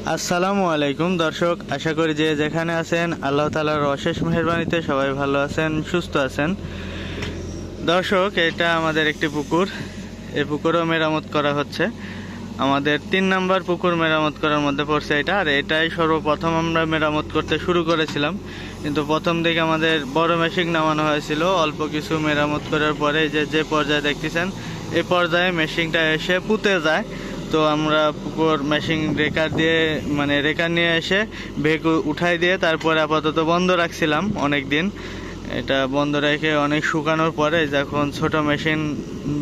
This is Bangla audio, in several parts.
আসসালামু আলাইকুম দর্শক, আশা করি যে যেখানে আছেন আল্লাহ তাআলার অশেষ মেহেরবানিতে সবাই ভালো আছেন, সুস্থ আছেন। দর্শক, এটা আমাদের একটি পুকুর। এই পুকুরও মেরামত করা হচ্ছে। আমাদের 3 নাম্বার পুকুর মেরামত করার মধ্যে পড়ছে এটা, আর এটাই সর্বপ্রথম আমরা মেরামত করতে শুরু করেছিলাম। কিন্তু প্রথম দিকে আমাদের বড় মেশিন নামানো হয়েছিল। অল্প কিছু মেরামত করার পরে যে পর্যায়ে দেখতেছেন, এই পর্যায়ে মেশিনটা এসে পুঁতে যায়। তো আমরা পুকুর মেশিন রেকার দিয়ে রেকার নিয়ে এসে ভেকু উঠাই দিয়ে তারপরে আপাতত বন্ধ রাখছিলাম অনেক দিন। এটা বন্ধ রেখে অনেক শুকানোর পরে যখন ছোট মেশিন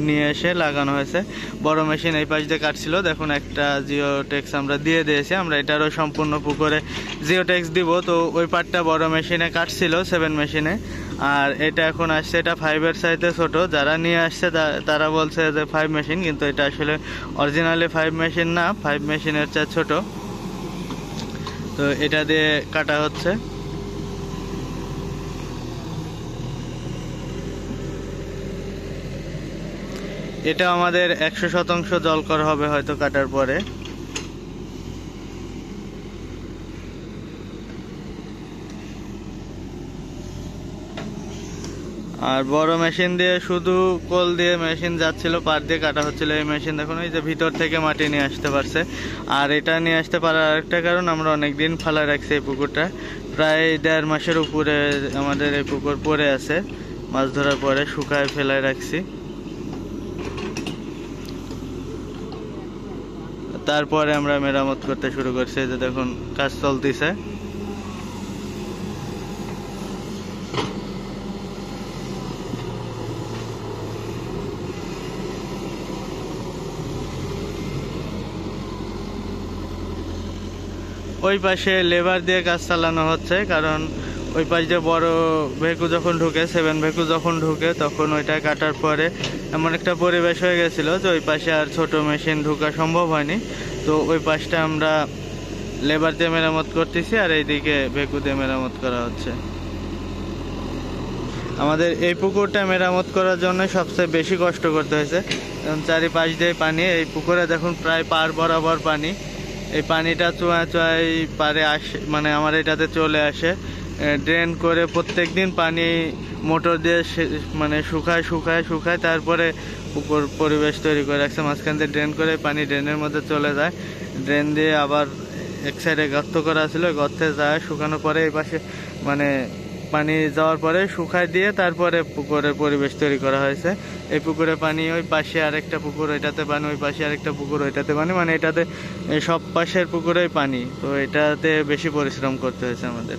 নিয়ে এসে লাগানো হয়েছে। বড় মেশিন এই পাশ দিয়ে কাটছিল, দেখুন একটা জিওটেক্স আমরা দিয়ে দিয়েছি। আমরা এটারও সম্পূর্ণ পুকুরে জিওটেক্স দিব। তো ওই পার্টটা বড় মেশিনে কাটছিল 7 মেশিনে, আর এটা এখন আসছে, এটা 5-এর সাইজে ছোট। যারা নিয়ে আসছে তারা বলছে যে 5 মেশিন, কিন্তু এটা আসলে অরিজিনালি 5 মেশিন না, 5 মেশিনের চেয়ে ছোট। তো এটা দিয়ে কাটা হচ্ছে। এটা আমাদের 100% জলকর হবে হয়তো কাটার পরে। আর বড় মেশিন দিয়ে শুধু কোল দিয়ে মেশিন যাচ্ছিল, পার দিয়ে কাটা হচ্ছিল। এই মেশিন দেখুন এই যে ভিতর থেকে মাটি নিয়ে আসতে পারছে। আর এটা নিয়ে আসতে পারার আরেকটা কারণ, আমরা অনেকদিন ফালা রাখছি এই পুকুরটা। প্রায় 1.5 মাসের উপরে আমাদের এই পুকুর পড়ে আছে। মাছ ধরার পরে শুকায় ফেলায় রাখছি। তারপরে আমরা মেরামত করতে শুরু করছি। যে দেখুন কাজ চলতেছে। ওই পাশে লেবার দিয়ে কাজ চালানো হচ্ছে, কারণ ওই পাশ দিয়ে বড় ভেকু যখন ঢুকে, 7 ভেকু যখন ঢুকে, তখন ওইটা কাটার পরে এমন একটা পরিবেশ হয়ে গেছিলো যে ওই পাশে আর ছোট মেশিন ঢোকা সম্ভব হয়নি। তো ওই পাশটা আমরা লেবার দিয়ে মেরামত করতেছি, আর এইদিকে ভেকু দিয়ে মেরামত করা হচ্ছে। আমাদের এই পুকুরটা মেরামত করার জন্য সবচেয়ে বেশি কষ্ট করতে হয়েছে, কারণ চারিপাশ দিয়ে পানি। এই পুকুরে দেখুন প্রায় পার বরাবর পানি। এই পানিটা চুয়ায় পারে আসে, আমার এটাতে চলে আসে। ড্রেন করে প্রত্যেক দিন পানি মোটর দিয়ে শুকায় তারপরে পুকুর পরিবেশ তৈরি করে রাখছে। মাঝখান দিয়ে ড্রেন করে পানি ড্রেনের মধ্যে চলে যায়। ড্রেন দিয়ে আবার এক সাইডে গর্ত করা ছিল, গর্তে যায় শুকানোর পরে এই পাশে পানি যাওয়ার পরে শুকায় দিয়ে তারপরে পুকুরের পরিবেশ তৈরি করা হয়েছে। এই পুকুরে পানি, ওই পাশে আরেকটা পুকুর, ওইটাতে পানি, ওই পাশে আরেকটা পুকুর, ওইটাতে পানি, এটাতে সব পাশের পুকুরেই পানি। তো এটাতে বেশি পরিশ্রম করতে হয়েছে আমাদের।